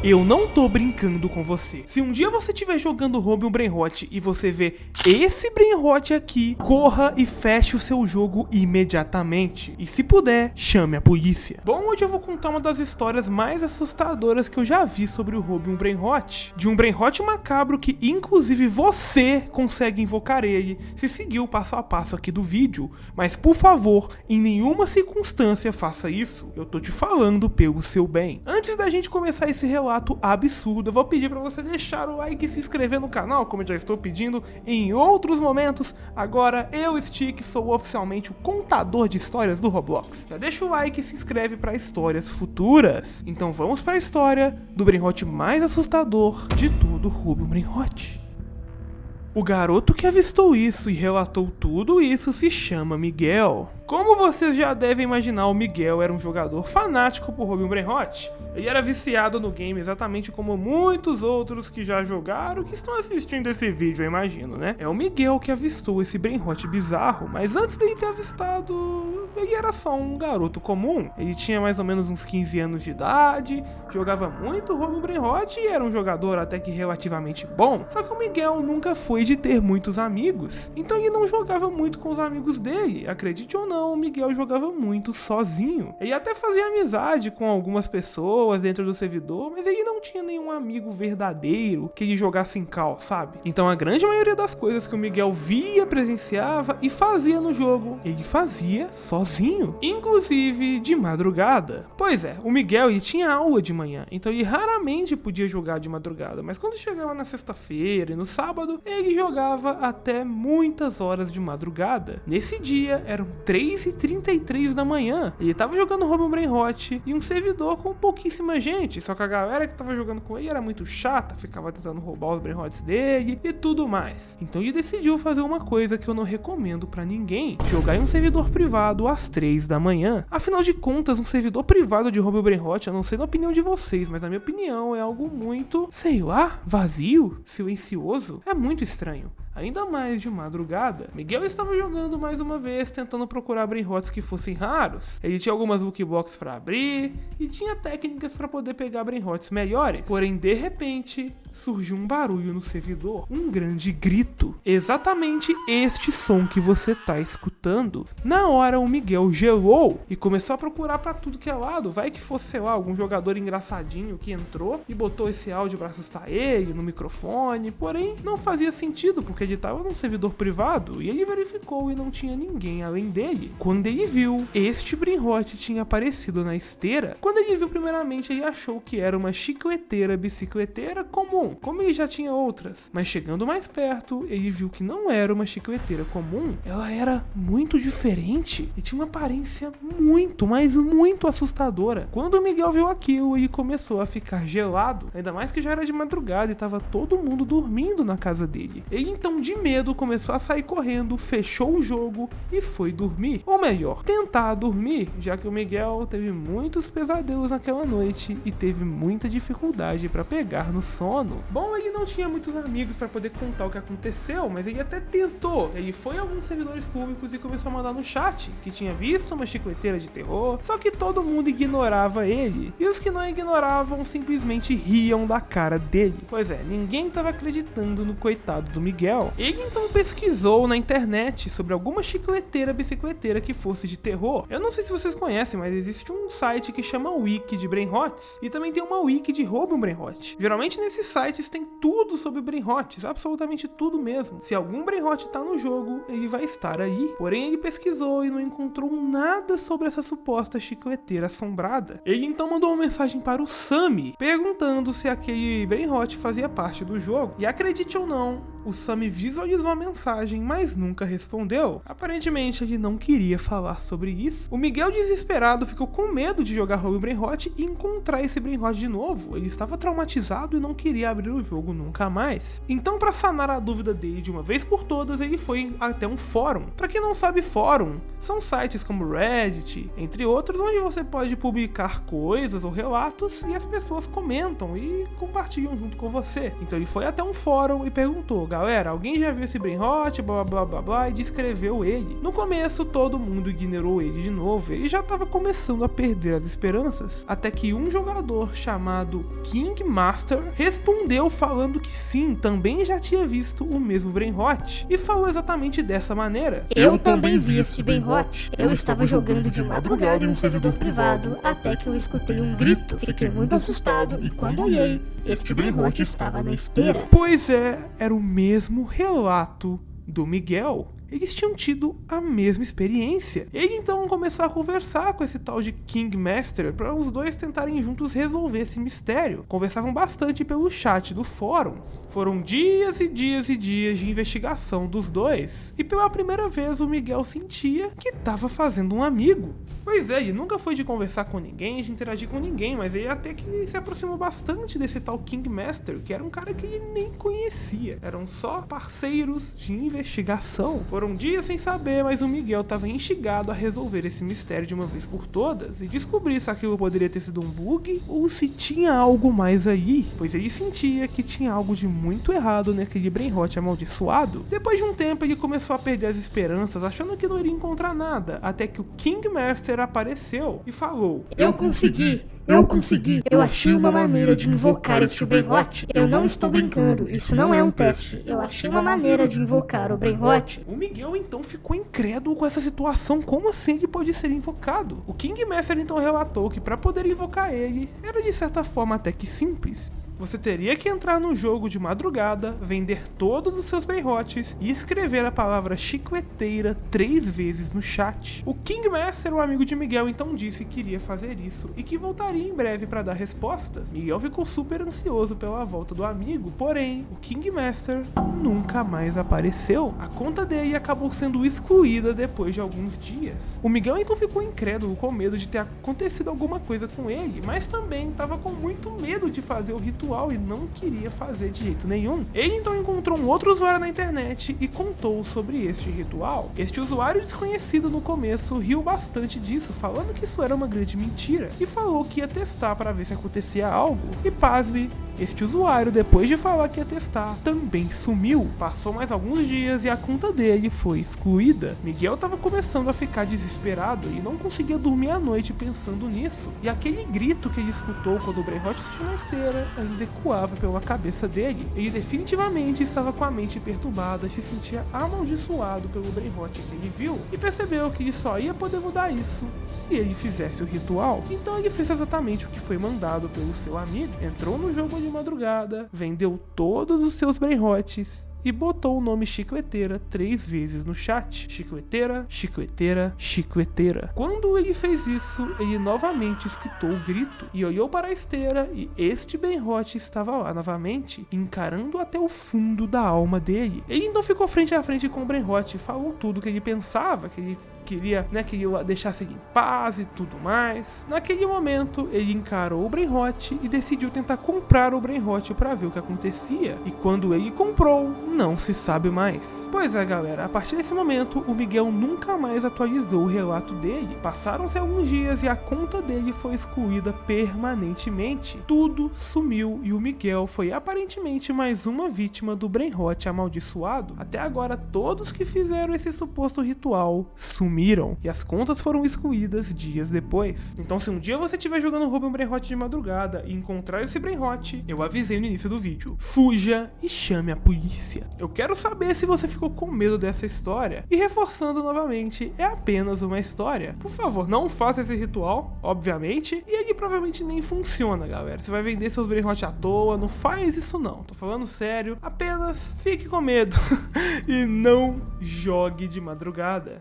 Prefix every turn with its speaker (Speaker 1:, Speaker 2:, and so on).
Speaker 1: Eu não tô brincando com você. Se um dia você estiver jogando Roube um Brainrot e você vê esse Brainrot aqui, corra e feche o seu jogo imediatamente. E se puder, chame a polícia. Bom, hoje eu vou contar uma das histórias mais assustadoras que eu já vi sobre o Roube um Brainrot. De um Brainrot macabro que inclusive você consegue invocar ele se seguir o passo a passo aqui do vídeo. Mas por favor, em nenhuma circunstância faça isso. Eu tô te falando pelo seu bem. Antes da gente começar esse relato absurdo, eu vou pedir pra você deixar o like e se inscrever no canal, como eu já estou pedindo em outros momentos. Agora eu, Stick, sou oficialmente o contador de histórias do Roblox. Já deixa o like e se inscreve para histórias futuras. Então vamos para a história do Brainrot mais assustador de todo o Roube um Brainrot. O garoto que avistou isso e relatou tudo isso se chama Miguel. Como vocês já devem imaginar, o Miguel era um jogador fanático por Roube um Brainrot. Ele era viciado no game exatamente como muitos outros que já jogaram, que estão assistindo esse vídeo, eu imagino, né? É o Miguel que avistou esse Brainrot bizarro, mas antes dele ter avistado, ele era só um garoto comum. Ele tinha mais ou menos uns 15 anos de idade, jogava muito Roube um Brainrot e era um jogador até que relativamente bom. Só que o Miguel nunca foi de ter muitos amigos, então ele não jogava muito com os amigos dele. Acredite ou não, o Miguel jogava muito sozinho. Ele até fazia amizade com algumas pessoas dentro do servidor, mas ele não tinha nenhum amigo verdadeiro que ele jogasse em cal, sabe? Então a grande maioria das coisas que o Miguel via, presenciava e fazia no jogo, ele fazia sozinho, inclusive de madrugada. Pois é, o Miguel ele tinha aula de manhã, então ele raramente podia jogar de madrugada, mas quando chegava na sexta-feira e no sábado, ele jogava até muitas horas de madrugada. Nesse dia eram 3h33 da manhã, ele tava jogando Roube um Brainrot e um servidor com pouquíssima gente, só que a galera que tava jogando com ele era muito chata, ficava tentando roubar os Brainrots dele e tudo mais. Então ele decidiu fazer uma coisa que eu não recomendo pra ninguém: jogar em um servidor privado às 3 da manhã. Afinal de contas, um servidor privado de Roube um Brainrot, eu não sei na opinião de vocês, mas na minha opinião é algo muito, sei lá, vazio, silencioso, é muito estranho. Ainda mais de madrugada. Miguel estava jogando mais uma vez, tentando procurar Brainrots que fossem raros. Ele tinha algumas lootboxes para abrir e tinha técnicas para poder pegar Brainrots melhores. Porém, de repente, surgiu um barulho no servidor, um grande grito. Exatamente este som que você tá escutando. Na hora, o Miguel gelou e começou a procurar para tudo que é lado. Vai que fosse, sei lá, algum jogador engraçadinho que entrou e botou esse áudio para assustar ele no microfone. Porém, não fazia sentido, porque ele estava num servidor privado e ele verificou e não tinha ninguém além dele. Quando ele viu, este Brainrot tinha aparecido na esteira. Quando ele viu primeiramente, ele achou que era uma chicleteira bicicleteira comum, como ele já tinha outras. Mas chegando mais perto, ele viu que não era uma chicleteira comum, ela era muito diferente e tinha uma aparência muito, mas muito assustadora. Quando o Miguel viu aquilo, ele começou a ficar gelado, ainda mais que já era de madrugada e estava todo mundo dormindo na casa dele. Ele então, de medo, começou a sair correndo, fechou o jogo e foi dormir. Ou melhor, tentar dormir, já que o Miguel teve muitos pesadelos naquela noite e teve muita dificuldade para pegar no sono. Bom, ele não tinha muitos amigos para poder contar o que aconteceu, mas ele até tentou. Ele foi a alguns servidores públicos e começou a mandar no chat que tinha visto uma chicleteira de terror, só que todo mundo ignorava ele. E os que não ignoravam simplesmente riam da cara dele. Pois é, ninguém estava acreditando no coitado do Miguel. Ele então pesquisou na internet sobre alguma chicleteira bicicleteira que fosse de terror. Eu não sei se vocês conhecem, mas existe um site que chama Wiki de Brainrots e também tem uma Wiki de Roube um Brainrot. Geralmente nesses sites tem tudo sobre Brainrots, absolutamente tudo mesmo. Se algum Brainrot tá no jogo, ele vai estar aí. Porém, ele pesquisou e não encontrou nada sobre essa suposta chicleteira assombrada. Ele então mandou uma mensagem para o Sammy, perguntando se aquele Brainrot fazia parte do jogo. E acredite ou não, o Sammy visualizou a mensagem, mas nunca respondeu. Aparentemente, ele não queria falar sobre isso. O Miguel, desesperado, ficou com medo de jogar Roube um Brainrot e encontrar esse Brainrot de novo. Ele estava traumatizado e não queria abrir o jogo nunca mais. Então, para sanar a dúvida dele de uma vez por todas, ele foi até um fórum. Para quem não sabe, fórum são sites como Reddit, entre outros, onde você pode publicar coisas ou relatos e as pessoas comentam e compartilham junto com você. Então ele foi até um fórum e perguntou: galera, alguém já viu esse brainrot, blá blá blá blá, e descreveu ele. No começo, todo mundo ignorou ele de novo, ele já tava começando a perder as esperanças, até que um jogador chamado King Master respondeu falando que sim, também já tinha visto o mesmo brainrot, e falou exatamente dessa maneira:
Speaker 2: Eu também vi esse brainrot. Eu estava jogando de madrugada em um servidor privado, até que eu escutei um grito. Fiquei muito assustado e quando olhei, este brainrot estava na esteira.
Speaker 1: Pois é, era o mesmo relato do Miguel. Eles tinham tido a mesma experiência. Ele então começou a conversar com esse tal de King Master para os dois tentarem juntos resolver esse mistério. Conversavam bastante pelo chat do fórum. Foram dias e dias e dias de investigação dos dois. E pela primeira vez o Miguel sentia que estava fazendo um amigo. Pois é, ele nunca foi de conversar com ninguém, de interagir com ninguém, mas ele até que se aproximou bastante desse tal King Master, que era um cara que ele nem conhecia. Eram só parceiros de investigação. Foram dias sem saber, mas o Miguel estava instigado a resolver esse mistério de uma vez por todas e descobrir se aquilo poderia ter sido um bug ou se tinha algo mais aí, pois ele sentia que tinha algo de muito errado naquele brainrot amaldiçoado. Depois de um tempo ele começou a perder as esperanças, achando que não iria encontrar nada, até que o King Master apareceu e falou:
Speaker 2: Eu consegui! Eu achei uma maneira de invocar este brainrot. Eu não estou brincando, isso não é um teste. Eu achei uma maneira de invocar o brainrot.
Speaker 1: O Miguel então ficou incrédulo com essa situação. Como assim ele pode ser invocado? O King Master então relatou que para poder invocar ele, era de certa forma até que simples. Você teria que entrar no jogo de madrugada, vender todos os seus brainrots e escrever a palavra chicleteira 3 vezes no chat. O King Master, o amigo de Miguel, então disse que iria fazer isso e que voltaria em breve para dar resposta. Miguel ficou super ansioso pela volta do amigo, porém, o King Master nunca mais apareceu. A conta dele acabou sendo excluída depois de alguns dias. O Miguel então ficou incrédulo, com medo de ter acontecido alguma coisa com ele, mas também estava com muito medo de fazer o ritual e não queria fazer de jeito nenhum. Ele então encontrou um outro usuário na internet e contou sobre este ritual. Este usuário desconhecido no começo riu bastante disso, falando que isso era uma grande mentira, e falou que ia testar para ver se acontecia algo. E pasme, este usuário, depois de falar que ia testar, também sumiu. Passou mais alguns dias e a conta dele foi excluída. Miguel estava começando a ficar desesperado e não conseguia dormir à noite pensando nisso. E aquele grito que ele escutou quando o brainrot assistiu na esteira ainda ecoava pela cabeça dele. Ele definitivamente estava com a mente perturbada, se sentia amaldiçoado pelo brainrot que ele viu e percebeu que ele só ia poder mudar isso se ele fizesse o ritual. Então ele fez exatamente o que foi mandado pelo seu amigo. Entrou no jogo de madrugada, vendeu todos os seus brainrots e botou o nome chicleteira 3 vezes no chat. Chicleteira, chicleteira, chicleteira. Quando ele fez isso, ele novamente escutou o grito e olhou para a esteira e este brainrot estava lá novamente, encarando até o fundo da alma dele. Ele então ficou frente a frente com o brainrot e falou tudo que ele pensava, que ele queria, que ele deixasse ele em paz e tudo mais. Naquele momento, ele encarou o brainrot e decidiu tentar comprar o brainrot para ver o que acontecia. E quando ele comprou, não se sabe mais. Pois é, galera, a partir desse momento, o Miguel nunca mais atualizou o relato dele. Passaram-se alguns dias e a conta dele foi excluída permanentemente. Tudo sumiu e o Miguel foi aparentemente mais uma vítima do brainrot amaldiçoado. Até agora, todos que fizeram esse suposto ritual sumiram e as contas foram excluídas dias depois. Então, se um dia você estiver jogando Ruby um brainrot de madrugada e encontrar esse brainrot, eu avisei no início do vídeo: fuja e chame a polícia. Eu quero saber se você ficou com medo dessa história. E reforçando novamente, é apenas uma história. Por favor, não faça esse ritual, obviamente, e ele provavelmente nem funciona, galera. Você vai vender seus brainrot à toa, não faz isso não. Tô falando sério, apenas fique com medo e não jogue de madrugada.